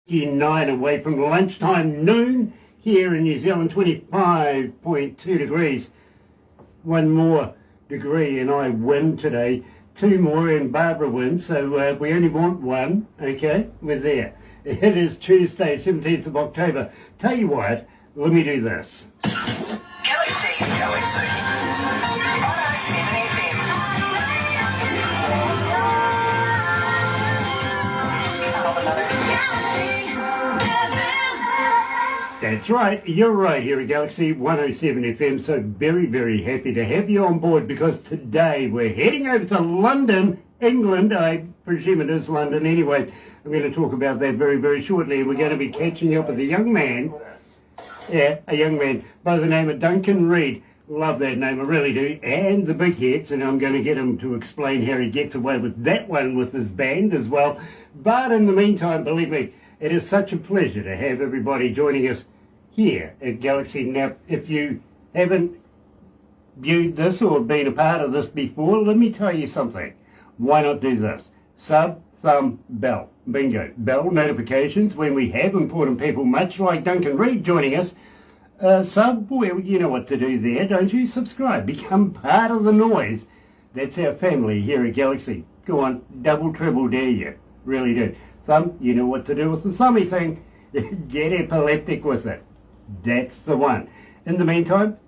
9 away from lunchtime, noon here in New Zealand, 25.2 degrees. One more degree and I win today. Two more and Barbara wins, so we only want one. Okay, we're there. It is Tuesday, 17th of October. Tell you what, let me do this. Galaxy 107fm. That's right, you're right here at Galaxy 107 FM, so very, very happy to have you on board because today we're heading over to London, England. I presume it is London anyway. I'm going to talk about that very, very shortly. We're going to be catching up with a young man by the name of Duncan Reid. Love that name, I really do. And the big hits, and I'm going to get him to explain how he gets away with that one with his band as well. But in the meantime, believe me, it is such a pleasure to have everybody joining us here at Galaxy. Now, if you haven't viewed this or been a part of this before, let me tell you something. Why not do this? Sub, thumb, bell. Bingo. Bell notifications when we have important people, much like Duncan Reid joining us. Sub, well, you know what to do there, don't you? Subscribe. Become part of the noise. That's our family here at Galaxy. Go on, double, triple dare you. Really do. Thumb, you know what to do with the thummy thing. Get epileptic with it. That's the one. In the meantime,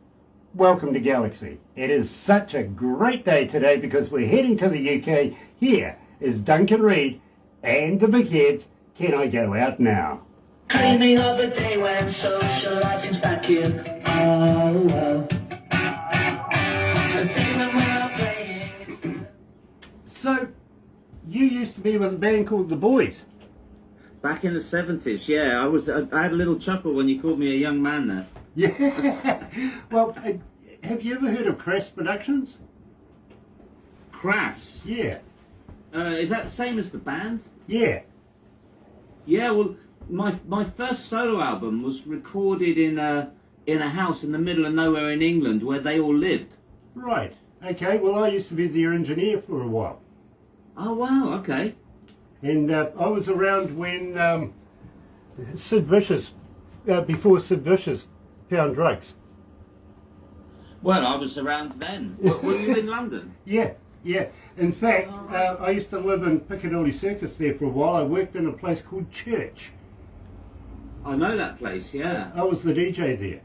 welcome to Galaxy. It is such a great day today because we're heading to the UK. Here is Duncan Reid and the big heads. Can I go out now? Dreaming of a day when socializing's back in. Oh. A day when we're playing. So, you used to be with a band called The Boys. Back in the 70s, yeah. I had a little chuckle when you called me a young man there. Yeah. Well, have you ever heard of Crass Productions? Crass? Yeah. Is that the same as the band? Yeah. Yeah, well, my first solo album was recorded in a house in the middle of nowhere in England where they all lived. Right. Okay, well, I used to be their engineer for a while. Oh, wow, okay. And I was around when Sid Vicious, before Sid Vicious found drugs. Well, I was around then. Were you in London? Yeah. In fact, I used to live in Piccadilly Circus there for a while. I worked in a place called Church. I know that place, yeah. I was the DJ there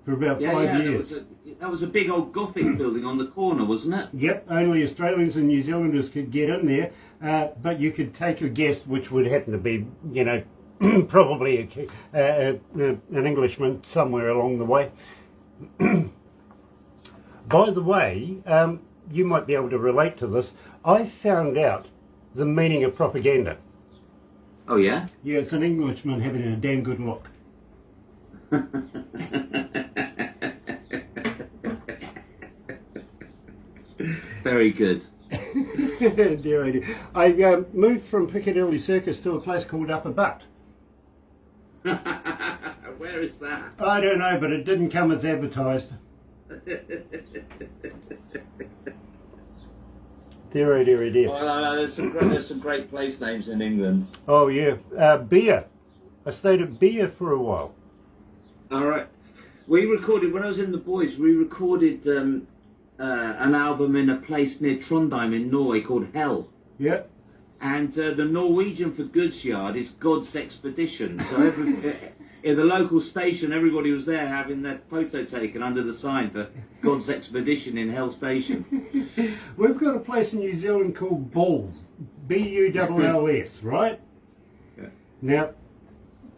for about 5 years. That was a big old Gothic building on the corner, wasn't it? Yep, only Australians and New Zealanders could get in there, but you could take a guest, which would happen to be, you know, probably an Englishman somewhere along the way. By the way, you might be able to relate to this. I found out the meaning of propaganda. Oh, yeah? Yeah, it's an Englishman having a damn good look. Very good. Dear, I do. I moved from Piccadilly Circus to a place called Upper Butt. Where is that? I don't know, but it didn't come as advertised. Dear. Oh, no, there's some great place names in England. Oh, yeah. Beer. I stayed at Beer for a while. All right. We recorded, when I was in The Boys, we recorded an album in a place near Trondheim in Norway called Hell. Yeah. And the Norwegian for goods yard is God's Expedition. So in the local station, everybody was there having their photo taken under the sign for God's Expedition in Hell Station. We've got a place in New Zealand called Bulls. Bulls, right? Yeah. Now,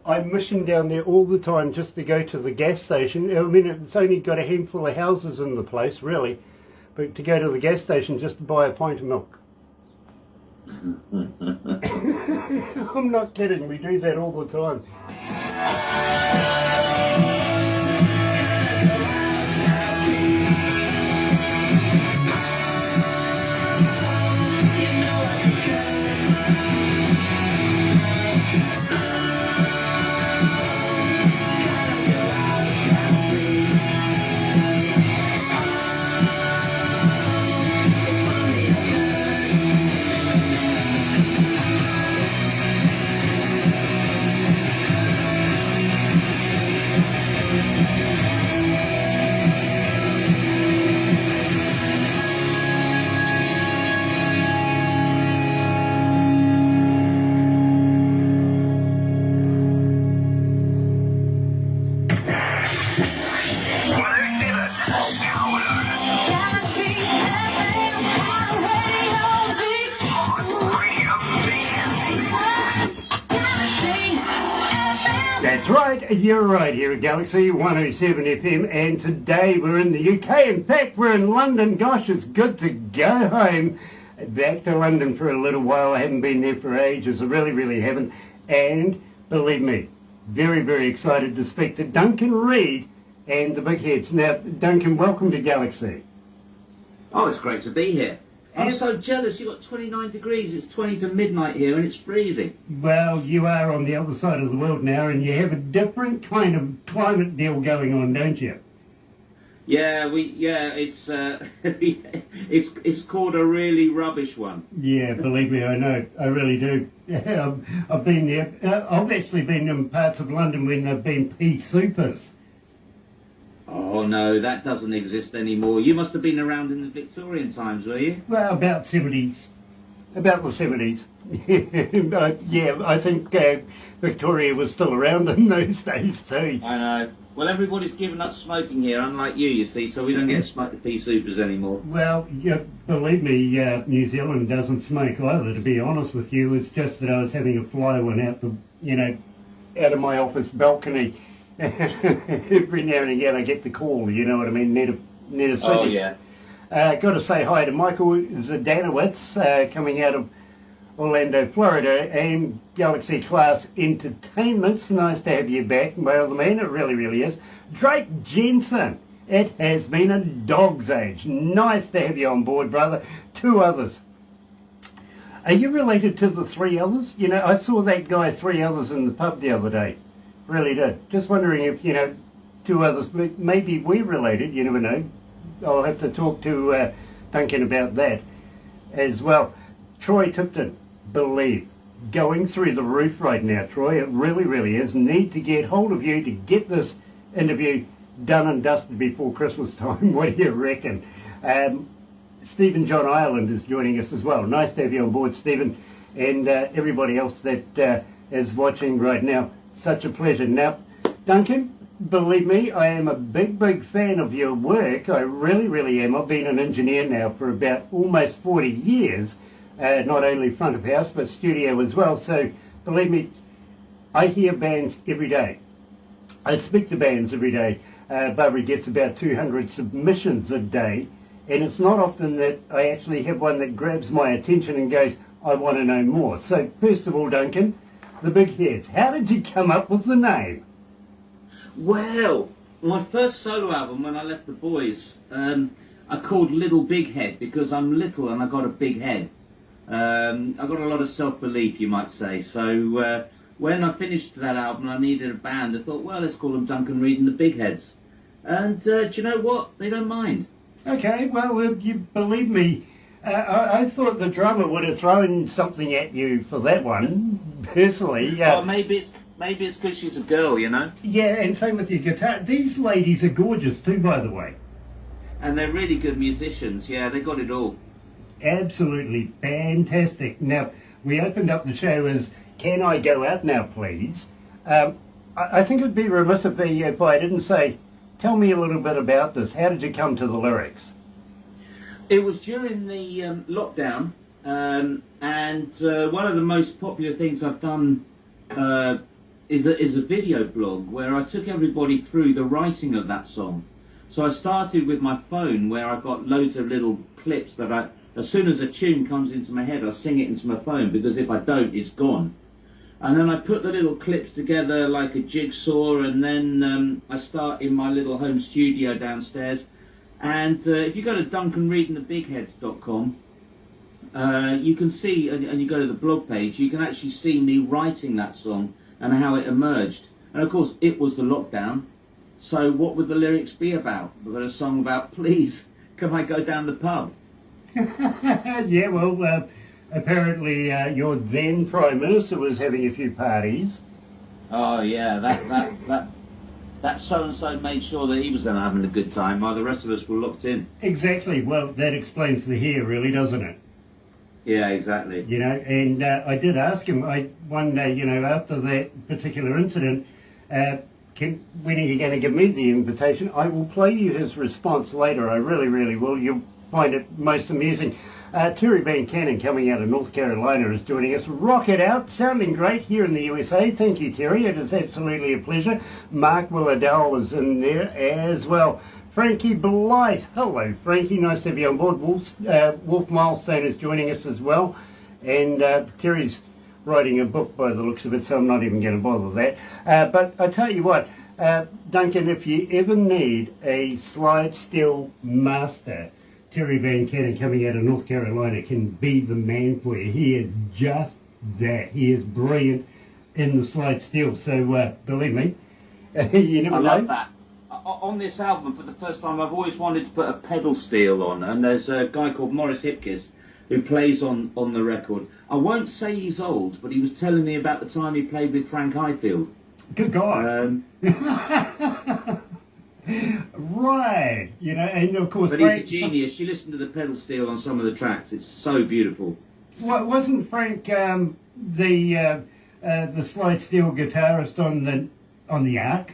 I mission down there all the time just to go to the gas station. I mean, it's only got a handful of houses in the place, really. But to go to the gas station just to buy a pint of milk. I'm not kidding, we do that all the time. That's right, you're right here at Galaxy 107 FM, and today we're in the UK. In fact, we're in London. Gosh, it's good to go home. Back to London for a little while. I haven't been there for ages. I really, really haven't. And believe me, very, very excited to speak to Duncan, Reid, and the big heads. Now, Duncan, welcome to Galaxy. Oh, it's great to be here. I'm so jealous. You've got 29 degrees. It's 20 to midnight here and it's freezing. Well, you are on the other side of the world now, and you have a different kind of climate deal going on, don't you? Yeah, it's it's called a really rubbish one. Yeah, believe me, I know. I really do. Yeah, I've been there. I've actually been in parts of London when there have been pea supers. Oh no, that doesn't exist anymore. You must have been around in the Victorian times, were you? Well, about 70s. About the 70s. Yeah, I think Victoria was still around in those days too. I know. Well, everybody's given up smoking here, unlike you see, so we don't get pea supers anymore. Well, yeah, believe me, New Zealand doesn't smoke either, to be honest with you. It's just that I was having a fly one out out of my office balcony. Every now and again I get the call, you know what I mean, near a city. Oh, yeah. Got to say hi to Michael Zdanowitz, coming out of Orlando, Florida, and Galaxy Class Entertainment's. Nice to have you back, my other man, it really, really is. Drake Jensen, it has been a dog's age. Nice to have you on board, brother. 2 others. Are you related to the 3 others? You know, I saw that guy 3 others in the pub the other day. Really did. Just wondering if, 2 others, maybe we're related, you never know. I'll have to talk to Duncan about that as well. Troy Tipton, believe, going through the roof right now, Troy. It really, really is. Need to get hold of you to get this interview done and dusted before Christmas time. What do you reckon? Stephen John Ireland is joining us as well. Nice to have you on board, Stephen, and everybody else that is watching right now. Such a pleasure. Now, Duncan, believe me, I am a big, big fan of your work. I really, really am. I've been an engineer now for about almost 40 years, not only front of house, but studio as well. So, believe me, I hear bands every day. I speak to bands every day. Barbara gets about 200 submissions a day, and it's not often that I actually have one that grabs my attention and goes, I want to know more. So, first of all, Duncan, the big heads. How did you come up with the name? Well, my first solo album when I left the boys, I called Little Big Head because I'm little and I got a big head. I got a lot of self-belief, you might say. So when I finished that album, I needed a band. I thought, well, let's call them Duncan, Reid and the Big Heads. And do you know what? They don't mind. Okay, well, you believe me. I thought the drummer would have thrown something at you for that one, personally. Well, maybe it's because she's a girl, you know? Yeah, and same with your guitar. These ladies are gorgeous too, by the way. And they're really good musicians. Yeah, they got it all. Absolutely fantastic. Now, we opened up the show as, can I go out now, please? I think it'd be remiss of me if I didn't say, tell me a little bit about this. How did you come to the lyrics? It was during the lockdown, and one of the most popular things I've done is a video blog where I took everybody through the writing of that song. So I started with my phone, where I got loads of little clips that as soon as a tune comes into my head, I sing it into my phone, because if I don't, it's gone. And then I put the little clips together like a jigsaw, and then I start in my little home studio downstairs. And if you go to duncanreidandthebigheads.com, you can see, and you go to the blog page, you can actually see me writing that song and how it emerged. And of course, it was the lockdown. So what would the lyrics be about? We've got a song about, please, can I go down the pub? Yeah, well, apparently your then Prime Minister was having a few parties. Oh, yeah, that so-and-so made sure that he was then having a good time while the rest of us were locked in. Exactly. Well, that explains the hair, really, doesn't it? Yeah, exactly. You know, and I did ask him one day, after that particular incident, when are you going to give me the invitation? I will play you his response later. I really, really will. You'll find it most amusing. Terry Van Cannon coming out of North Carolina is joining us. Rock it out, sounding great here in the USA. Thank you, Terry. It is absolutely a pleasure. Mark Willardell is in there as well. Frankie Blythe. Hello, Frankie. Nice to have you on board. Wolf Milestone is joining us as well. And Terry's writing a book by the looks of it, so I'm not even going to bother that. But I tell you what, Duncan, if you ever need a slide still master, Terry Van Cannon coming out of North Carolina can be the man for you. He is just that. He is brilliant in the slide still. So believe me, you never know. I love that. On this album, for the first time, I've always wanted to put a pedal steel on, and there's a guy called Maurice Hipkiss who plays on the record. I won't say he's old, but he was telling me about the time he played with Frank Highfield. Good God. Right, you know, and of course... But Frank, he's a genius. You listen to the pedal steel on some of the tracks. It's so beautiful. Wasn't Frank the slide steel guitarist on the Ark?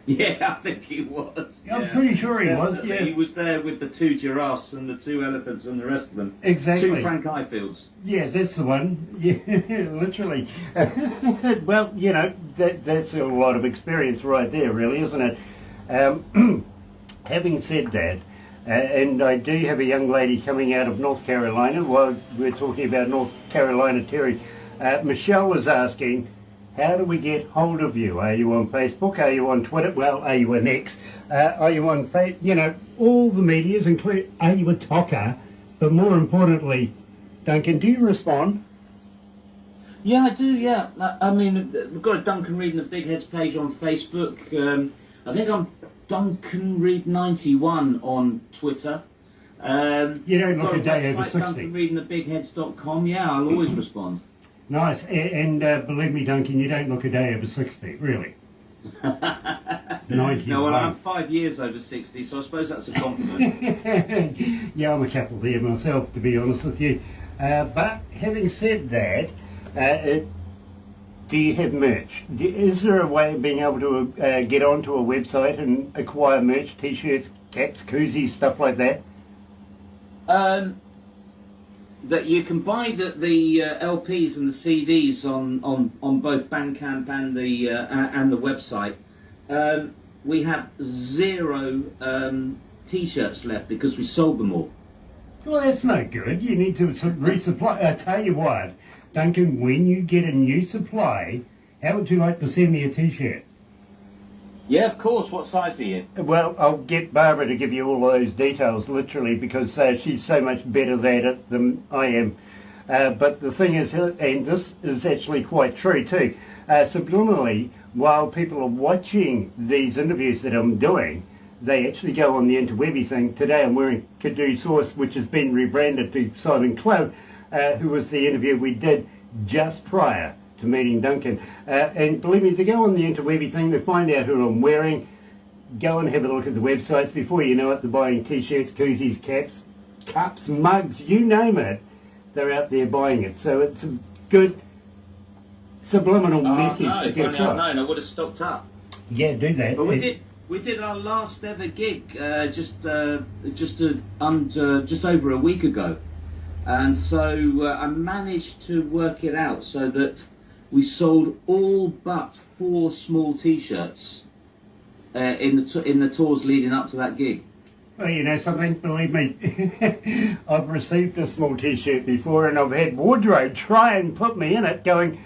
Yeah, I think he was. I'm pretty sure he was, yeah. He was there with the 2 giraffes and the 2 elephants and the rest of them. Exactly. 2 Frank Highfields. Yeah, that's the one. Yeah, literally. Well, you know, that's a lot of experience right there, really, isn't it? Having said that, and I do have a young lady coming out of North Carolina. While we're talking about North Carolina, Terry, Michelle was asking, how do we get hold of you? Are you on Facebook? Are you on Twitter? Well, are you an X? Are you on, you know, all the medias, include, are you a talker? But more importantly, Duncan, do you respond? Yeah, I do, yeah. I mean, we've got a Duncan Reid and the Big Heads page on Facebook. I think I'm Duncan Reid 91 on Twitter. You don't look a day over 60. Duncan Reid and the BigHeads.com. Yeah, I'll always respond. Nice, and believe me, Duncan, you don't look a day over 60, really. 91. No, well, I'm 5 years over 60, so I suppose that's a compliment. Yeah, I'm a couple there myself, to be honest with you. But having said that, do you have merch? Is there a way of being able to get onto a website and acquire merch, t-shirts, caps, koozies, stuff like that? That you can buy the LPs and the CDs on both Bandcamp and the website. We have 0 T-shirts left because we sold them all. Well, that's no good. You need to resupply. I tell you what, Duncan, when you get a new supply, how would you like to send me a T-shirt? Yeah, of course. What size are you? Well, I'll get Barbara to give you all those details, literally, because she's so much better at it than I am. But the thing is, and this is actually quite true too, subliminally, while people are watching these interviews that I'm doing, they actually go on the interwebby thing. Today I'm wearing Kadu Sauce, which has been rebranded to Simon Cloud, who was the interview we did just prior to meeting Duncan. And believe me, they go on the interwebby thing, they find out who I'm wearing, go and have a look at the websites. Before you know it, they're buying t-shirts, koozies, caps, cups, mugs, you name it, they're out there buying it. So it's a good subliminal message to get across. I'd known, I would have stocked up. Yeah, do that. But we did our last ever gig just over a week ago, and so I managed to work it out so that we sold all but 4 small T-shirts in the tours leading up to that gig. Well, you know something, believe me, I've received a small T-shirt before and I've had wardrobe try and put me in it going,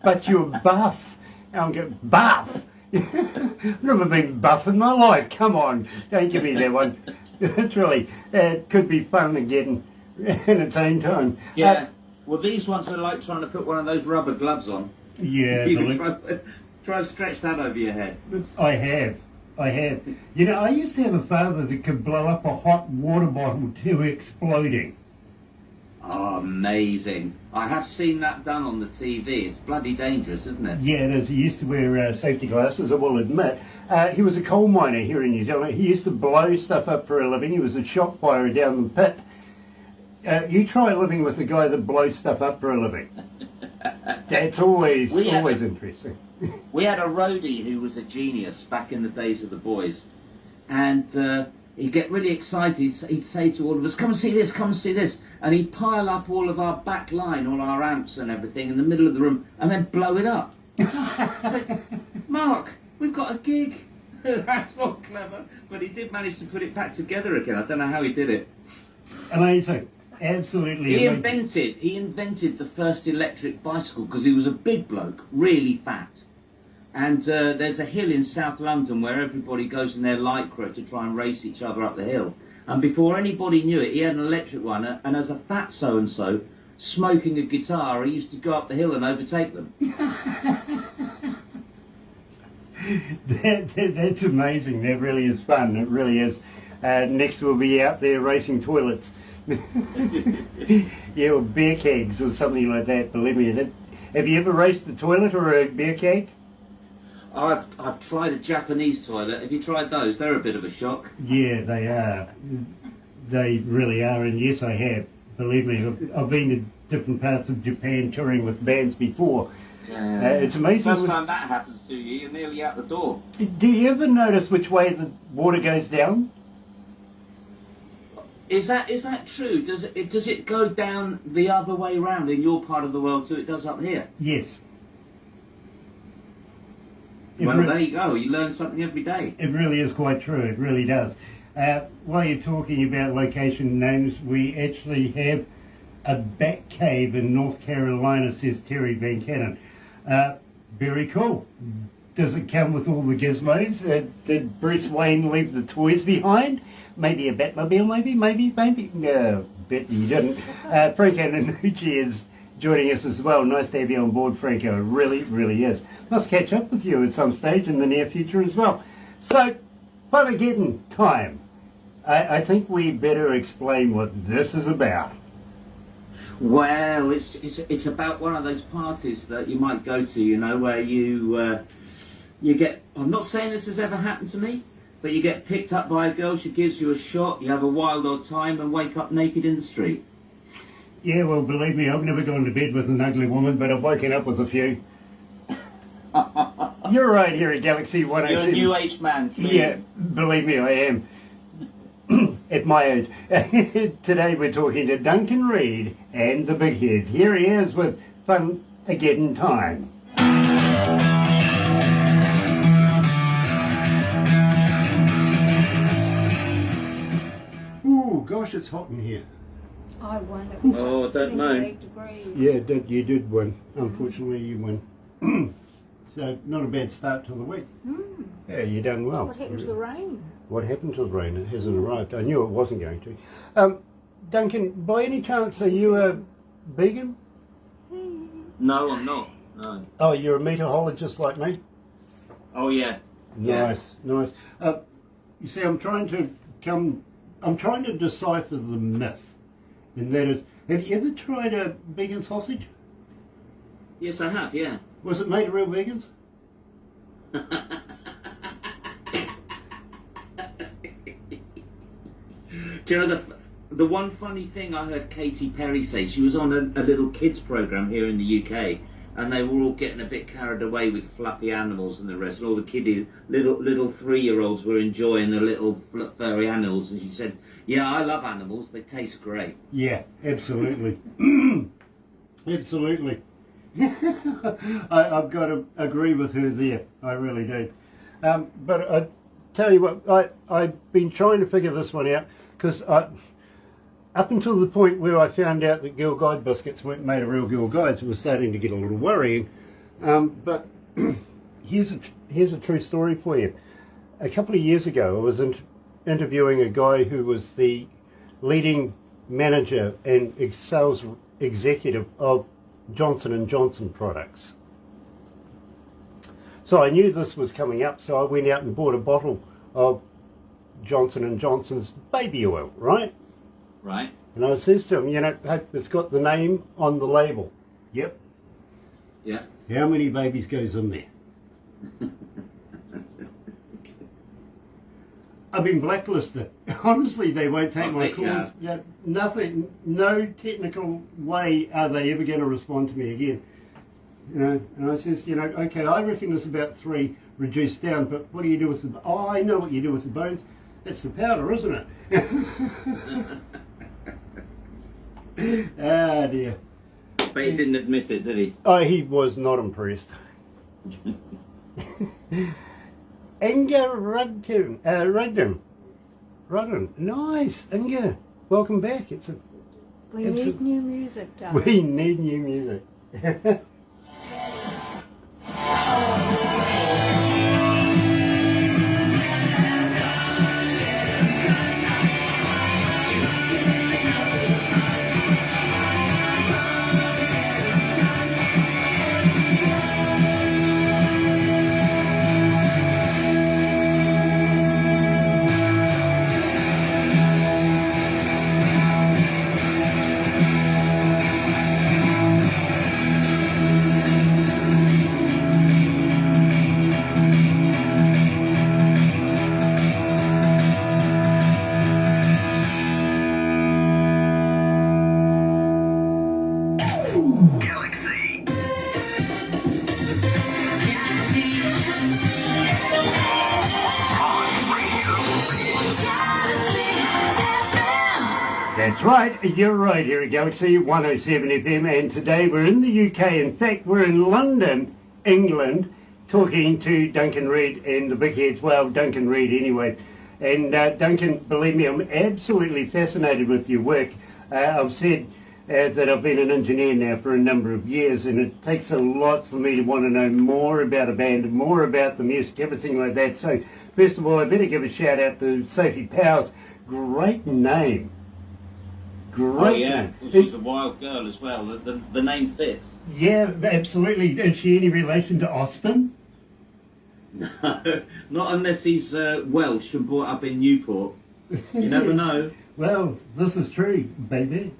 but you're buff. And I'm going, buff? I've never been buff in my life. Come on, don't give me that one. It's really, it could be fun again in its own time. Yeah, well these ones are like trying to put one of those rubber gloves on. Yeah. You can try to stretch that over your head. I have. You know, I used to have a father that could blow up a hot water bottle to exploding. Oh, amazing. I have seen that done on the TV. It's bloody dangerous, isn't it? Yeah, it is. He used to wear safety glasses, I will admit. He was a coal miner here in New Zealand. He used to blow stuff up for a living. He was a shop firer down the pit. You try living with a guy that blows stuff up for a living. That's always interesting. We had a roadie who was a genius back in the days of the boys. And he'd get really excited. He'd say to all of us, come and see this, come and see this. And he'd pile up all of our back line, all our amps and everything in the middle of the room and then blow it up. So, Mark, we've got a gig. That's not clever. But he did manage to put it back together again. I don't know how he did it. Amazing. Absolutely He amazing. invented the first electric bicycle because he was a big bloke, really fat. And there's a hill in South London where everybody goes in their lycra to try and race each other up the hill. And before anybody knew it, he had an electric one. And as a fat so-and-so, smoking a guitar, he used to go up the hill and overtake them. That's amazing. That really is fun. It really is. Next we'll be out there racing toilets. Yeah, or beer kegs or something like that. Believe me. Have you ever raced a toilet or a beer keg? I've tried a Japanese toilet. Have you tried those? They're a bit of a shock. Yeah, they are. They really are. And yes, I have. Believe me, I've been to different parts of Japan touring with bands before. Yeah. It's amazing. First time that happens to you, you're nearly out the door. Do you ever notice which way the water goes down? Is that true? Does it go down the other way round in your part of the world too? It does up here. Yes. Well, there you go. You learn something every day. It really is quite true. It really does. While you're talking about location names, we actually have a bat cave in North Carolina, says Terry Van Cannon. Very cool. Does it come with all the gizmos? Did Bruce Wayne leave the toys behind? Maybe a Batmobile, maybe. No, bet you didn't. Franco Nanucci is joining us as well. Nice to have you on board, Franco. It really, really is. Must catch up with you at some stage in the near future as well. So, Whanageddon time. I think we better explain what this is about. Well, it's about one of those parties that you might go to, you know, where you get. I'm not saying this has ever happened to me, but you get picked up by a girl. She gives you a shot. You have a wild old time and wake up naked in the street. Yeah, well, believe me, I've never gone to bed with an ugly woman, but I've woken up with a few. You're right here at Galaxy 107. You're a new age man. Yeah, believe me, I am. At my age. Today we're talking to Duncan Reid and the Big Head. Here he is with Whanageddon time. Ooh, gosh, it's hot in here. I won it. Oh, don't know. 28 degrees. Yeah, you did win. Unfortunately, you won. So, not a bad start to the week. Yeah, you done well. What happened to the rain? What happened to the rain? It hasn't arrived. I knew it wasn't going to. Duncan, by any chance, are you a vegan? No, I'm not. No. Oh, you're a meatologist like me? Oh yeah. Nice, nice. You see, I'm trying to decipher the myth, and that is, have you ever tried a vegan sausage? Yes, I have. Yeah. Was it made of real vegans? Do you know the one funny thing I heard Katy Perry say? She was on a little kids program here in the UK, and they were all getting a bit carried away with fluffy animals and the rest. And all the kiddies, little 3-year-olds, were enjoying the little furry animals. And she said, "Yeah, I love animals. They taste great." Yeah, absolutely, absolutely. I've got to agree with her there. I really do. But I tell you what, I've been trying to figure this one out, because up until the point where I found out that Girl Guide biscuits weren't made of real Girl Guides, it was starting to get a little worrying. But here's a true story for you. A couple of years ago, I was interviewing a guy who was the leading manager and sales executive of Johnson & Johnson products. So I knew this was coming up, so I went out and bought a bottle of Johnson & Johnson's baby oil, right? Right. And I says to him, you know, it's got the name on the label. Yep. Yeah. How many babies goes in there? I've been blacklisted. Honestly, they won't take my calls. Yeah, nothing, no technical way are they ever going to respond to me again. You know, and I says, you know, okay, I reckon there's about 3 reduced down, but what do you do with the, oh, I know what you do with the bones. It's the powder, isn't it? Ah, dear. But he didn't admit it, did he? Oh, he was not impressed. Inga Rudden. Nice, Inga. Welcome back. We need new music, Doug. We need new music. Galaxy. That's right, you're right here at Galaxy 107 FM, and today we're in the UK. In fact, we're in London, England, talking to Duncan Reid and the Big Heads. Well, Duncan Reid anyway. And Duncan, believe me, I'm absolutely fascinated with your work. I've said that I've been an engineer now for a number of years, and it takes a lot for me to want to know more about a band, more about the music, everything like that. So, first of all, I better give a shout out to Sophie Powers. Great name. Great. Oh yeah, well, she's a wild girl as well. The name fits. Yeah, absolutely. Is she any relation to Austin? No, not unless he's Welsh and brought up in Newport. You never know. Well, this is true, baby.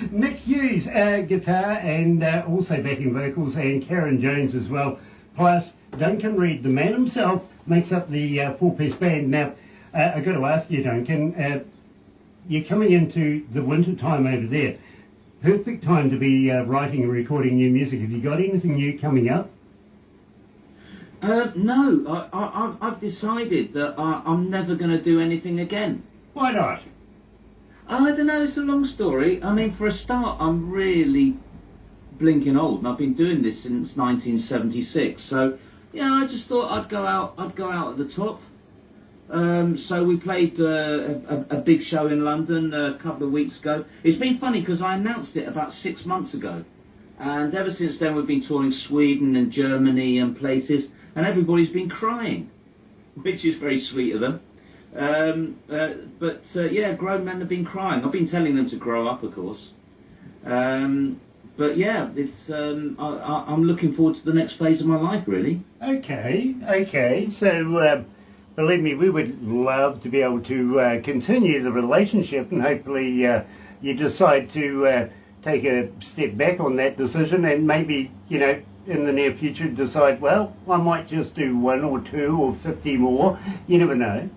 Nick Hughes, guitar and also backing vocals, and Karen Jones as well. Plus, Duncan Reid, the man himself, makes up the four-piece band. Now, I've got to ask you, Duncan, you're coming into the winter time over there. Perfect time to be writing and recording new music. Have you got anything new coming up? No, I've decided that I'm never going to do anything again. Why not? I don't know, it's a long story. I mean, for a start, I'm really blinking old, and I've been doing this since 1976. So, yeah, I just thought I'd go out at the top. So we played a big show in London a couple of weeks ago. It's been funny because I announced it about 6 months ago. And ever since then, we've been touring Sweden and Germany and places, and everybody's been crying, which is very sweet of them. Yeah, grown men have been crying. I've been telling them to grow up, of course. But yeah, it's I'm looking forward to the next phase of my life, really. Okay. So, believe me, we would love to be able to continue the relationship, and hopefully you decide to take a step back on that decision, and maybe, you know, in the near future decide, well, I might just do 1 or 2 or 50 more. You never know.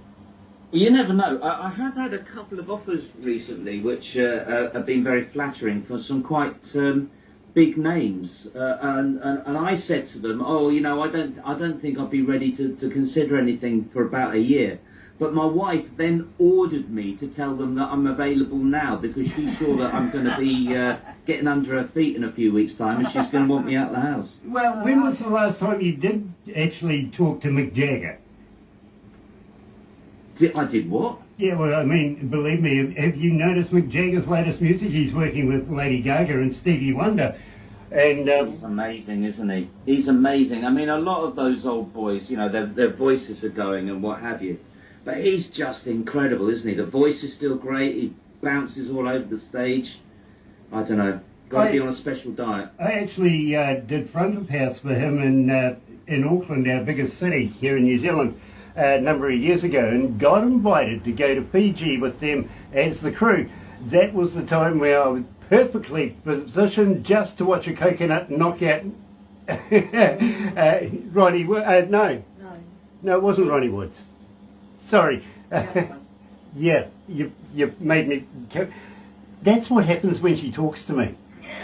Well, you never know. I have had a couple of offers recently, which have been very flattering for some quite big names, and I said to them, "Oh, you know, I don't think I'll be ready to consider anything for about a year." But my wife then ordered me to tell them that I'm available now because she's sure that I'm going to be getting under her feet in a few weeks' time, and she's going to want me out of the house. Well, when was the last time you did actually talk to Mick Jagger? I did what? Yeah, well, I mean, believe me, have you noticed Mick Jagger's latest music? He's working with Lady Gaga and Stevie Wonder. And he's amazing, isn't he? He's amazing. I mean, a lot of those old boys, you know, their voices are going and what have you. But he's just incredible, isn't he? The voice is still great. He bounces all over the stage. I don't know. Got to be on a special diet. I actually did front of house for him in Auckland, our biggest city here in New Zealand, a number of years ago, and got invited to go to Fiji with them as the crew. That was the time where I was perfectly positioned just to watch a coconut knock out Ronnie Wood. No, it wasn't Ronnie Woods. Sorry. Yeah, you made me... That's what happens when she talks to me.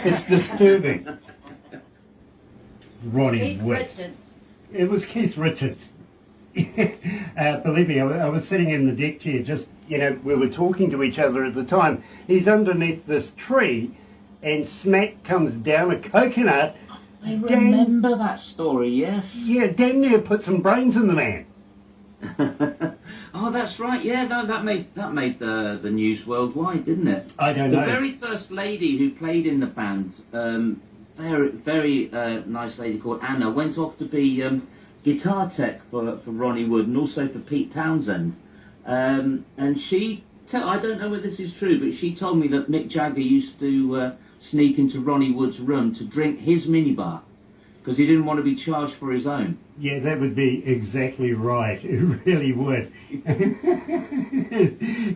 It's disturbing. Ronnie Wood. It was Keith Richards. Believe me, I was sitting in the deck chair, just, we were talking to each other at the time. He's underneath this tree, and smack comes down a coconut. I remember that story, yes. Yeah, Dan there put some brains in the man. Oh, that's right. Yeah, no, that made the news worldwide, didn't it? I don't know. The very first lady who played in the band, very nice lady called Anna, went off to be guitar tech for Ronnie Wood and also for Pete Townsend. And I don't know whether this is true, but she told me that Mick Jagger used to sneak into Ronnie Wood's room to drink his minibar because he didn't want to be charged for his own. Yeah, that would be exactly right. It really would.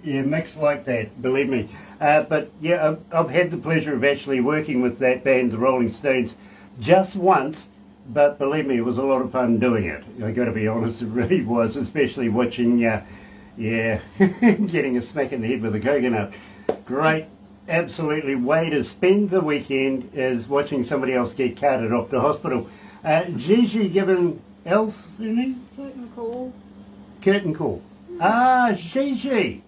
Yeah, Mick's like that, believe me. But yeah, I've had the pleasure of actually working with that band, the Rolling Stones, just once. But believe me, it was a lot of fun doing it. I got to be honest, it really was, especially watching, getting a smack in the head with a coconut. Great, absolutely way to spend the weekend is watching somebody else get carted off to hospital. Gigi given else in Curtain call. Curtain call. Ah, Gigi.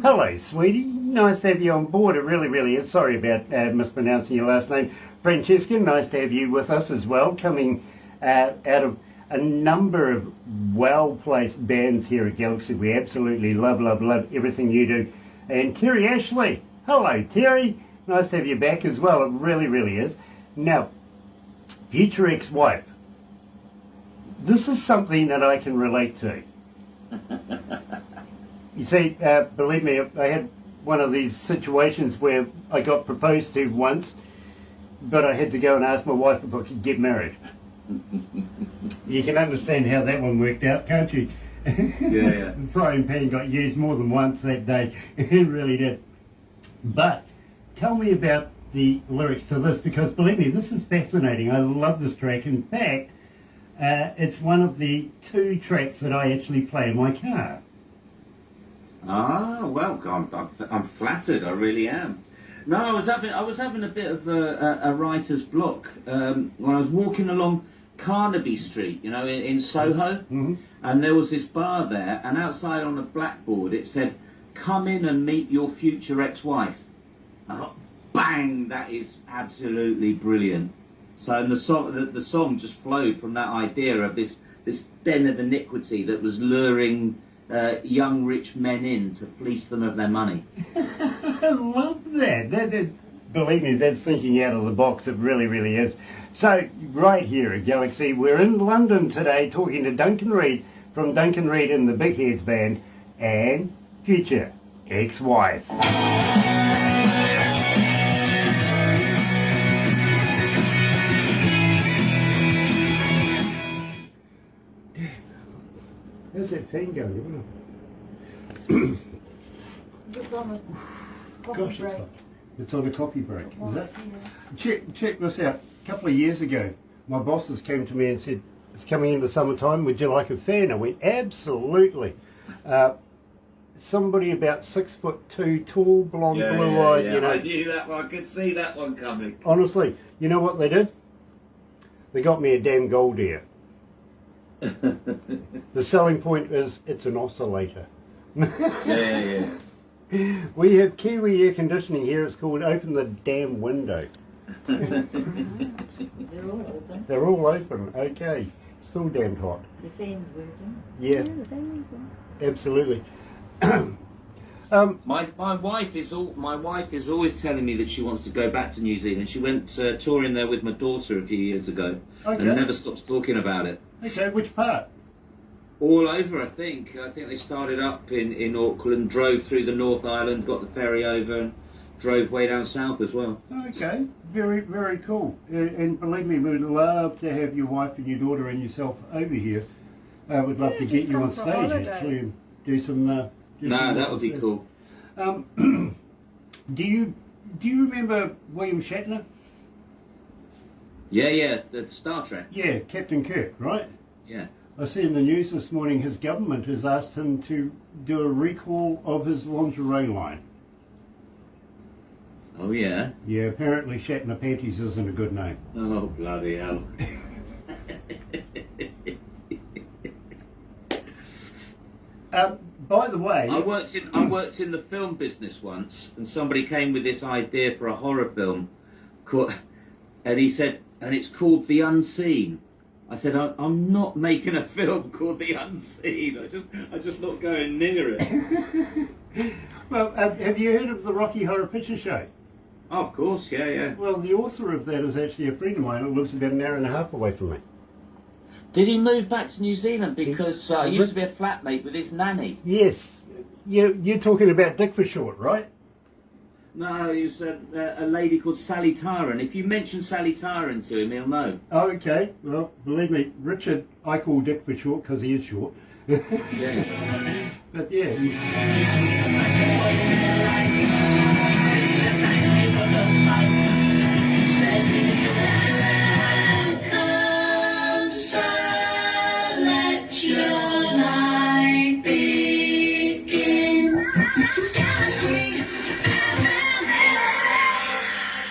Hello, sweetie. Nice to have you on board. It really, really is. Sorry about mispronouncing your last name. Francesca, nice to have you with us as well, coming out of a number of well-placed bands here at Galaxy. We absolutely love everything you do. And Terry Ashley. Hello, Terry. Nice to have you back as well. It really, really is. Now, future ex-wife. This is something that I can relate to. You see, believe me, I had one of these situations where I got proposed to once, but I had to go and ask my wife if I could get married. You can understand how that one worked out, can't you? Yeah. The frying pan got used more than once that day. It really did. But tell me about the lyrics to this, because believe me, this is fascinating. I love this track. In fact, it's one of the 2 tracks that I actually play in my car. Ah, well, I'm flattered. I really am. No, I was having a bit of a writer's block when I was walking along Carnaby Street, in Soho, and there was this bar there, and outside on a blackboard it said, "Come in and meet your future ex-wife." I thought, bang, that is absolutely brilliant. So the song just flowed from that idea of this den of iniquity that was luring young rich men in to fleece them of their money. I love that. Believe me, that's thinking out of the box. It really, really is. So, right here at Galaxy, we're in London today talking to Duncan Reid from Duncan Reid and the Big Heads Band and future ex-wife. How's that fan going? It's on a coffee Gosh, break. it's on a coffee break. It Is was, that? yeah. Check this out. A couple of years ago, my bosses came to me and said, "It's coming into summertime. Would you like a fan?" I went, "Absolutely." Somebody about 6'2", tall, blonde, blue-eyed. Yeah. I knew that one. I could see that one coming. Honestly, you know what they did? They got me a damn gold ear. The selling point is it's an oscillator. Yeah. We have Kiwi air conditioning here. It's called Open the Damn Window. They're all open. They're all open. Okay. Still damn hot. The fan's working. Yeah, Yeah, that means one. absolutely. My wife is always telling me that she wants to go back to New Zealand. She went touring there with my daughter a few years ago, Okay. and never stops talking about it. Okay, which part? All over, I think. I think they started up in Auckland, drove through the North Island, got the ferry over, and drove way down south as well. Okay, very, very cool. And believe me, we'd love to have your wife and your daughter and yourself over here. We'd love to Yeah, get just you come on for a stage holiday. actually and do some. No, that would be cool. Do you remember William Shatner? Yeah, the Star Trek. Yeah, Captain Kirk, right? Yeah. I see in the news this morning his government has asked him to do a recall of his lingerie line. Oh, yeah. Yeah, apparently Shatner Panties isn't a good name. Oh, bloody hell. By the way, I worked in the film business once, and somebody came with this idea for a horror film, and he said, and it's called The Unseen. I said, I'm not making a film called The Unseen. I'm just not going near it. well, have you heard of the Rocky Horror Picture Show? Oh, of course, yeah. Well, the author of that is actually a friend of mine who lives about an hour and a half away from me. Did he move back to New Zealand? Because I used to be a flatmate with his nanny. Yes. You're talking about Dick for short, right? No, he was a lady called Sally Tyron. If you mention Sally Tyron to him, he'll know. Oh, okay. Well, believe me, Richard, I call Dick for short because he is short. Yes. But yeah,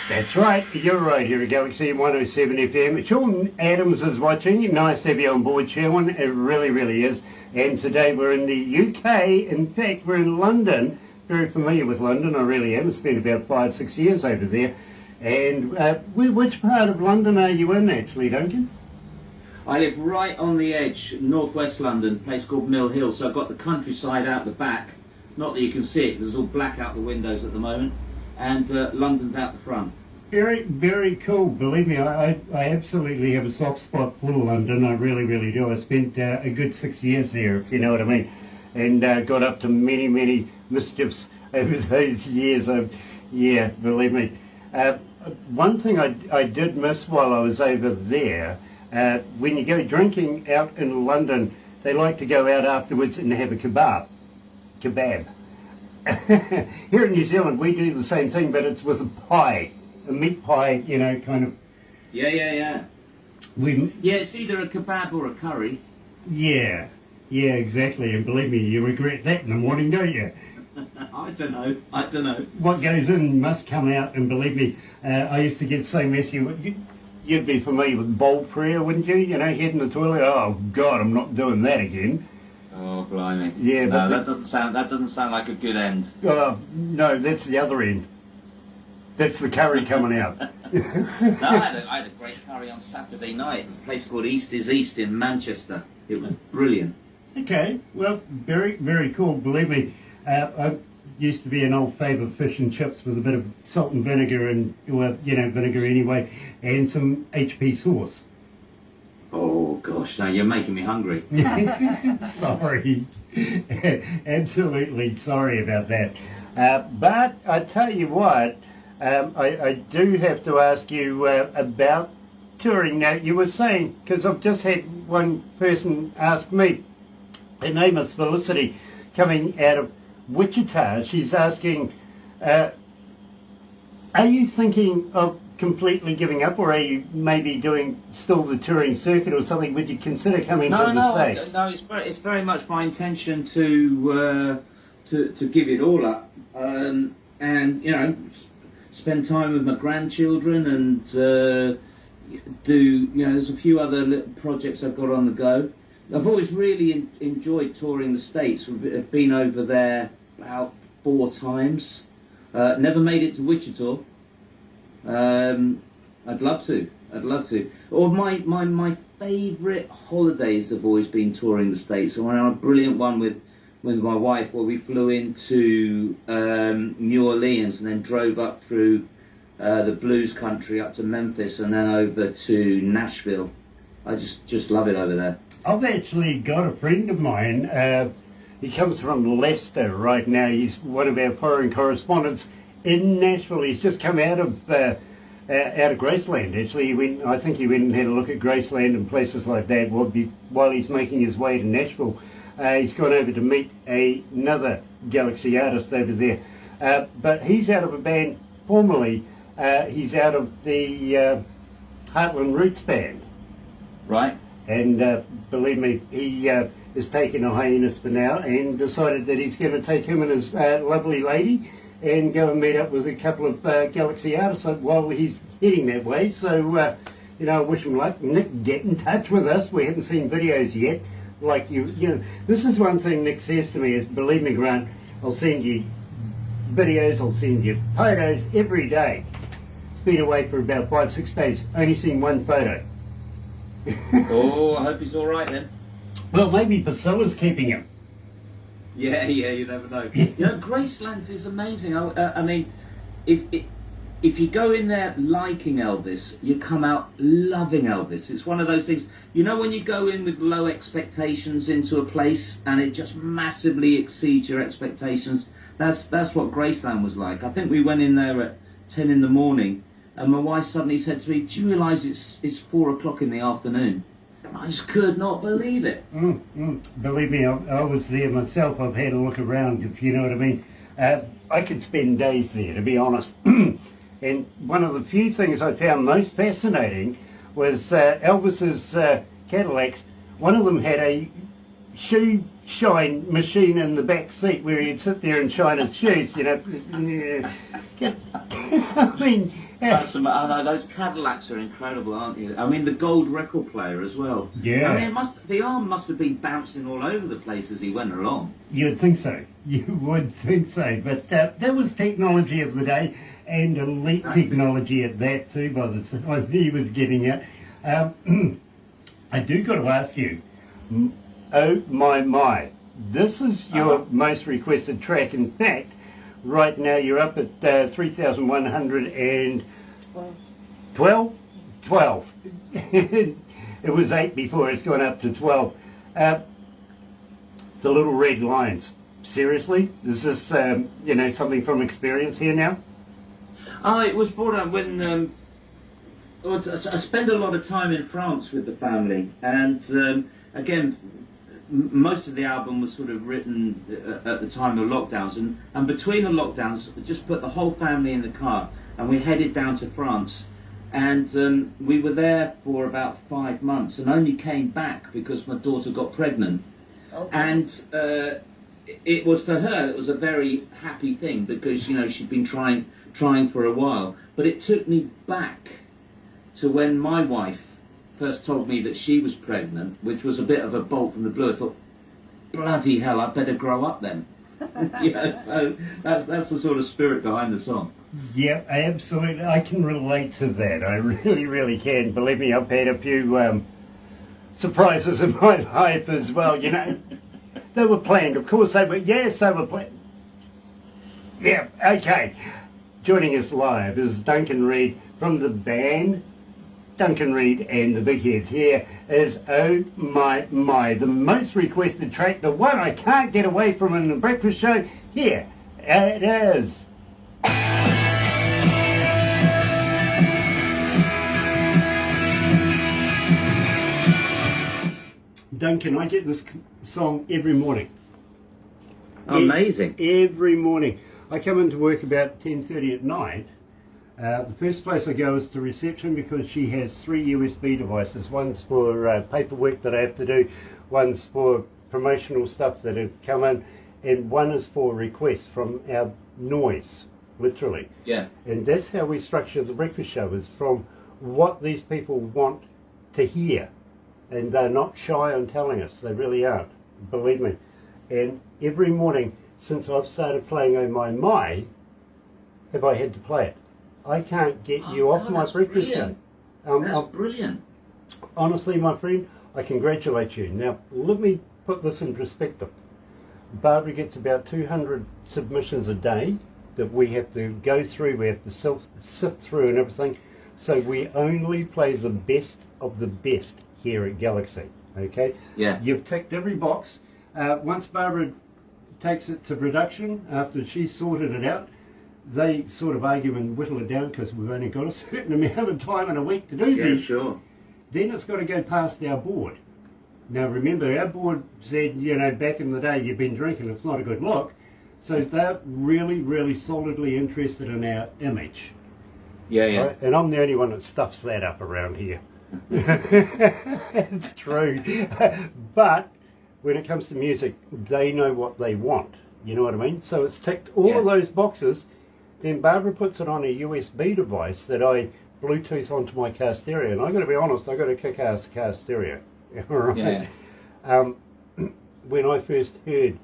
that's right. You're right here at Galaxy 107 FM. Sean Adams is watching. Nice to have you on board, Sean. It really, really is. And today we're in the UK. In fact, we're in London. Very familiar with London, I really am. Spent about 5-6 years over there. And which part of London are you in, actually, Duncan? I live right on the edge, northwest London, a place called Mill Hill. So I've got the countryside out the back. Not that you can see it, because it's all black out the windows at the moment. And London's out the front. Very, very cool. Believe me, I absolutely have a soft spot for London. I really, really do. I spent a good 6 years there, if you know what I mean, and got up to many, many mischiefs over those years. Yeah, believe me. One thing I did miss while I was over there, when you go drinking out in London, they like to go out afterwards and have a kebab. Here in New Zealand, we do the same thing, but it's with a pie. A meat pie, you know, kind of. Yeah. Yeah, it's either a kebab or a curry. Yeah, exactly. And believe me, you regret that in the morning, don't you? I don't know. What goes in must come out, and believe me, I used to get so messy. You'd be familiar with bowl prayer, wouldn't you? You know, head in the toilet. Oh God, I'm not doing that again. Oh blimey. Yeah, no, but that doesn't sound like a good end. No, that's the other end. That's the curry coming out. No, I had a great curry on Saturday night at a place called East is East in Manchester. It was brilliant. Okay, well, very, very cool. Believe me, I used to be an old favourite fish and chips with a bit of salt and vinegar and, well, you know, vinegar anyway, and some HP sauce. Oh, gosh, now you're making me hungry. Sorry. Absolutely sorry about that. But I tell you what, I do have to ask you about touring. Now, you were saying, because I've just had one person ask me, her name is Felicity, coming out of Wichita. She's asking, are you thinking of completely giving up, or are you maybe doing still the touring circuit or something? Would you consider coming to the States? No, it's very much my intention to give it all up, and you know, spend time with my grandchildren and do, you know, there's a few other little projects I've got on the go. I've always really enjoyed touring the States. I've been over there about 4 times. Never made it to Wichita. I'd love to. Or my favourite holidays have always been touring the States. I went on a brilliant one with my wife where we flew into New Orleans and then drove up through the blues country up to Memphis and then over to Nashville. I just love it over there. I've actually got a friend of mine. He comes from Leicester right now. He's one of our foreign correspondents in Nashville. He's just come out of Graceland. Actually, I think he went and had a look at Graceland and places like that while he's making his way to Nashville. He's gone over to meet another Galaxy artist over there. But he's out of a band formerly. He's out of the Heartland Roots band. Right. And believe me, he is taking a hiatus for now and decided that he's going to take him and his lovely lady and go and meet up with a couple of Galaxy artists while he's heading that way. So, you know, I wish him luck. Nick, get in touch with us. We haven't seen videos yet, like you know, this is one thing Nick says to me is, believe me, Grant, I'll send you videos, I'll send you photos every day. It's been away for about 5-6 days, only seen one photo. Oh, I hope he's all right then. Well, maybe Priscilla's keeping him. Yeah, you never know. You know, Gracelands is amazing. I mean, if you go in there liking Elvis, you come out loving Elvis. It's one of those things, you know, when you go in with low expectations into a place and it just massively exceeds your expectations. That's what Graceland was like. I think we went in there at 10 in the morning and my wife suddenly said to me, do you realise it's 4 o'clock in the afternoon? I just could not believe it. Believe me, I was there myself. I've had a look around, if you know what I mean. I could spend days there, to be honest. And one of the few things I found most fascinating was Elvis's Cadillacs. One of them had a shoe shine machine in the back seat where he'd sit there and shine his shoes, you know. I mean... I know, those Cadillacs are incredible, aren't you? I mean, the gold record player as well. Yeah. I mean, the arm must have been bouncing all over the place as he went along. You'd think so. You would think so. But that was technology of the day, and elite technology at that too, by the time he was getting it. I do got to ask you, oh my, this is your most requested track. In fact, right now you're up at 3,112. 12. It was 8 before, it's gone up to 12. The Little Red Lines. Seriously? Is this, you know, something from experience here now? Oh, it was brought up when I spent a lot of time in France with the family, and again, most of the album was sort of written at the time of lockdowns, and between the lockdowns, I just put the whole family in the car, and we headed down to France, and we were there for about 5 months, and only came back because my daughter got pregnant, and it was for her, it was a very happy thing because, you know, she'd been trying for a while, but it took me back to when my wife first told me that she was pregnant, which was a bit of a bolt from the blue. I thought, bloody hell, I better grow up then. You know, so that's the sort of spirit behind the song. Yeah, absolutely. I can relate to that. I really can. Believe me, I've had a few surprises in my life as well, you know. They were planned, of course they were. Yes, they were planned. Yeah, okay. Joining us live is Duncan Reid from the band Duncan Reid and the Big Heads. Here is Oh My, the most requested track, the one I can't get away from in the breakfast show. Here it is. Duncan, I get this song every morning. Amazing. Every morning. I come into work about 10:30 at night. The first place I go is to reception because she has 3 USB devices. One's for paperwork that I have to do, one's for promotional stuff that have come in, and one is for requests from our noise, literally. Yeah. And that's how we structure the breakfast show, is from what these people want to hear. And they're not shy on telling us, they really aren't, believe me. And every morning since I've started playing Oh My, have I had to play it. I can't get you off my breakfast show. That's brilliant. Honestly, my friend, I congratulate you. Now, let me put this in perspective. Barbara gets about 200 submissions a day that we have to go through, we have to sift through and everything. So we only play the best of the best here at Galaxy, okay? Yeah. You've ticked every box. Once Barbara takes it to production, after she's sorted it out, they sort of argue and whittle it down because we've only got a certain amount of time in a week to do Yeah, this. sure. Then it's got to go past our board. Now remember, our board said, you know, back in the day, you've been drinking, it's not a good look. So they're really solidly interested in our image. Yeah, yeah. Right? And I'm the only one that stuffs that up around here. It's true. But when it comes to music, they know what they want. You know what I mean? So it's ticked all of those boxes. Then Barbara puts it on a USB device that I Bluetooth onto my car stereo. And I've got to be honest, I've got a kick-ass car stereo. All right. Yeah. when I first heard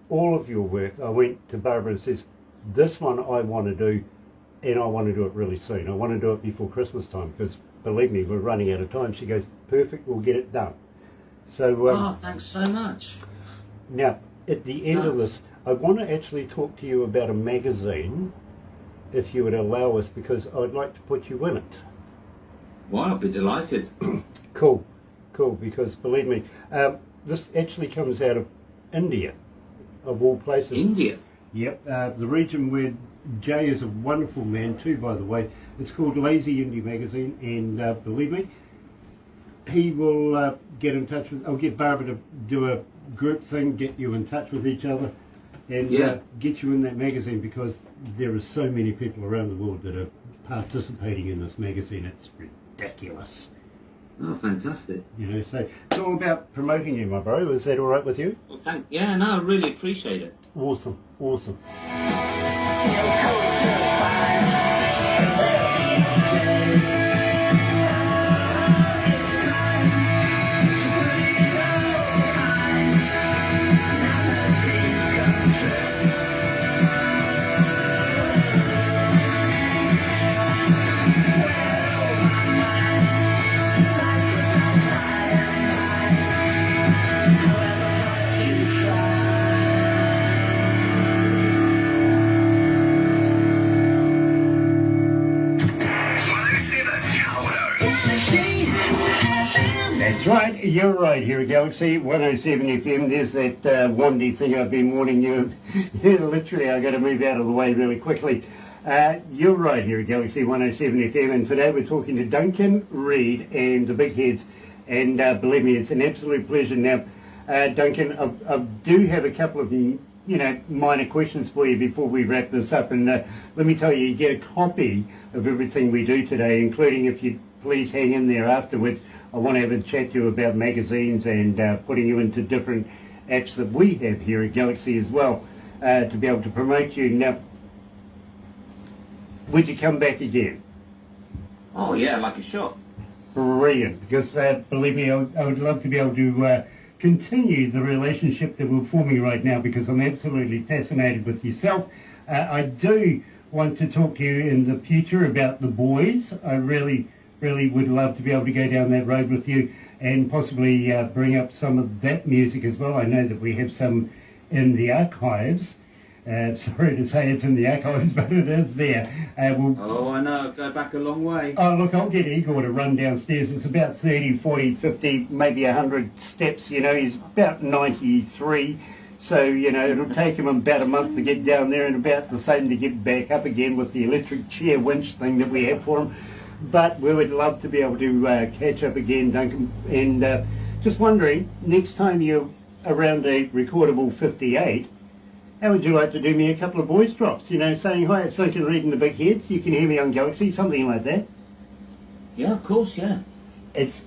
all of your work, I went to Barbara and says, this one I want to do, and I want to do it really soon. I want to do it before Christmas time, because believe me, we're running out of time. She goes, perfect, we'll get it done. So thanks so much. now, at the end of this, I want to actually talk to you about a magazine, if you would allow us, because I'd like to put you in it. Well, I'll be delighted. Cool, because believe me, this actually comes out of India, of all places. India? Yep, the region where Jay is a wonderful man too, by the way. It's called Lazy Indie Magazine, and believe me, he will get in touch with, I'll get Barbara to do a group thing, get you in touch with each other, and get you in that magazine, because there are so many people around the world that are participating in this magazine. It's ridiculous. Oh, fantastic. You know, so it's all about promoting you, my bro. Is that all right with you? Well, I really appreciate it. Awesome. That's right, you're right here at Galaxy 107 FM. There's that Wandy thing I've been warning you. Literally, I've got to move out of the way really quickly. You're right here at Galaxy 107 FM, and today we're talking to Duncan, Reid, and the Big Heads. And believe me, it's an absolute pleasure. Now, Duncan, I do have a couple of minor questions for you before we wrap this up. And let me tell you, you get a copy of everything we do today, including, if you please hang in there afterwards, I want to have a chat to you about magazines and putting you into different apps that we have here at Galaxy as well, to be able to promote you. Now, would you come back again? Oh, yeah, like a shot. Brilliant, because believe me, I would love to be able to continue the relationship that we're forming right now, because I'm absolutely fascinated with yourself. I do want to talk to you in the future about the boys. I really would love to be able to go down that road with you, and possibly bring up some of that music as well. I know that we have some in the archives. Sorry to say it's in the archives, but it is there. I know, go back a long way. Oh, look, I'll get Igor to run downstairs. It's about 30, 40, 50, maybe 100 steps. He's about 93. So, it'll take him about a month to get down there, and about the same to get back up again with the electric chair winch thing that we have for him. But we would love to be able to catch up again, Duncan. And just wondering, next time you're around a recordable 58, how would you like to do me a couple of voice drops? Saying, hi, it's Duncan, Reid and the Big Heads. You can hear me on Galaxy, something like that. Yeah, of course, yeah. It's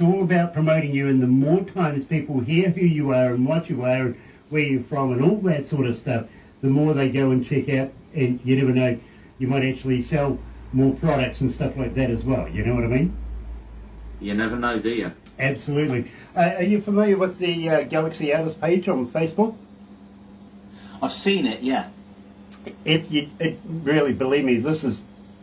all about promoting you, and the more times people hear who you are and what you are and where you're from and all that sort of stuff, the more they go and check out, and you never know, you might actually sell more products and stuff like that as well. You know what I mean? You never know, do you? Absolutely. Are you familiar with the Galaxy Artist page on Facebook? I've seen it, yeah. Really, believe me, this is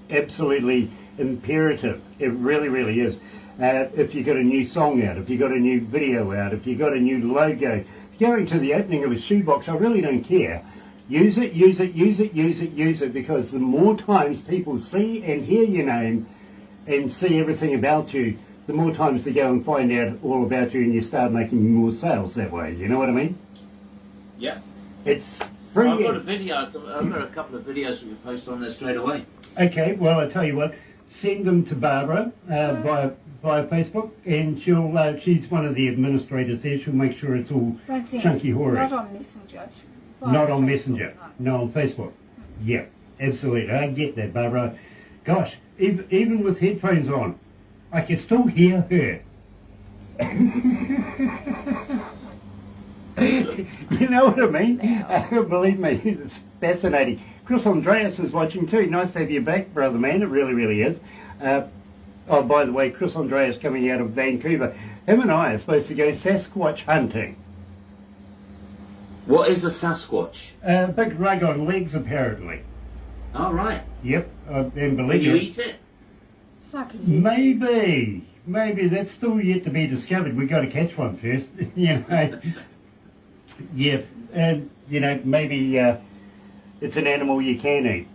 absolutely imperative. It really is. If you got a new song out, if you got a new video out, if you got a new logo, if you're going to the opening of a shoebox, I really don't care. Use it, because the more times people see and hear your name and see everything about you, the more times they go and find out all about you, and you start making more sales that way. You know what I mean? Yeah. It's free. I've got a video. I've got a couple of videos we can post on there straight away. Okay, well, I tell you what, send them to Barbara via Facebook, and she's one of the administrators there. She'll make sure it's all chunky hoary. Not on Messenger. Not on Messenger. No, on Facebook. Yeah, absolutely. I get that, Barbara. Gosh, even with headphones on, I can still hear her. You know what I mean? Believe me, it's fascinating. Chris Andreas is watching too. Nice to have you back, brother man. It really is. Oh, by the way, Chris Andreas coming out of Vancouver. Him and I are supposed to go Sasquatch hunting. What is a Sasquatch? Big rug on legs, apparently. All right. Yep, and Can believe you me, eat it? It's like a Yeti. Maybe that's still yet to be discovered. We got to catch one first, you know. Yeah, and you know, maybe it's an animal you can eat.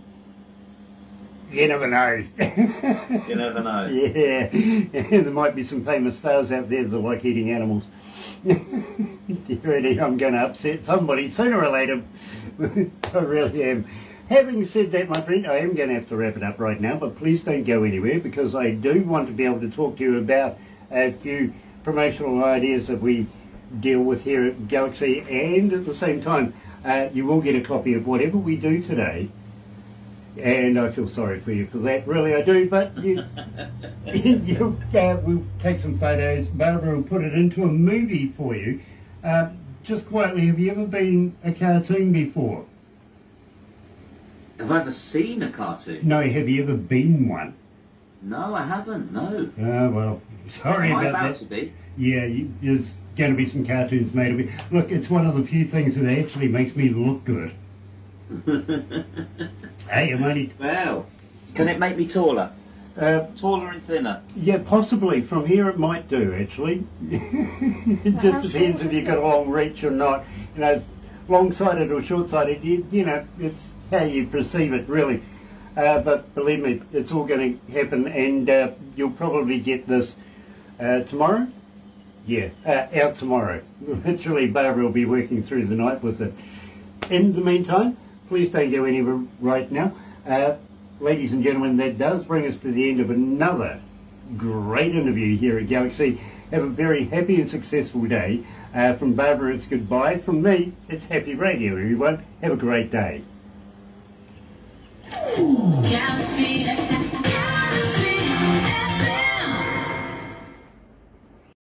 You never know. You never know. Yeah, there might be some famous stars out there that like eating animals. You ready? I'm going to upset somebody sooner or later. I really am. Having said that, my friend, I am going to have to wrap it up right now, but please don't go anywhere because I do want to be able to talk to you about a few promotional ideas that we deal with here at Galaxy, and at the same time, you will get a copy of whatever we do today. And I feel sorry for you for that, really I do, but we'll take some photos. Barbara will put it into a movie for you. Just quietly, have you ever been a cartoon before? Have I ever seen a cartoon? No, have you ever been one? No, I haven't. No. Oh, well, sorry Am I about about that. to be? Yeah, there's going to be some cartoons made of it. Look, it's one of the few things that actually makes me look good. Hey, I'm only... Well, can it make me taller? Taller and thinner? Yeah, possibly. From here it might do, actually. It How just depends short if you've is got it? a long reach or not. You know, it's long-sighted or short-sighted, you know, it's how you perceive it, really. But believe me, it's all going to happen, and you'll probably get this tomorrow? Yeah, out tomorrow. Literally, Barbara will be working through the night with it. In the meantime, please don't go anywhere right now. Ladies and gentlemen, that does bring us to the end of another great interview here at Galaxy. Have a very happy and successful day. From Barbara, it's goodbye. From me, it's happy radio, everyone. Have a great day. Galaxy.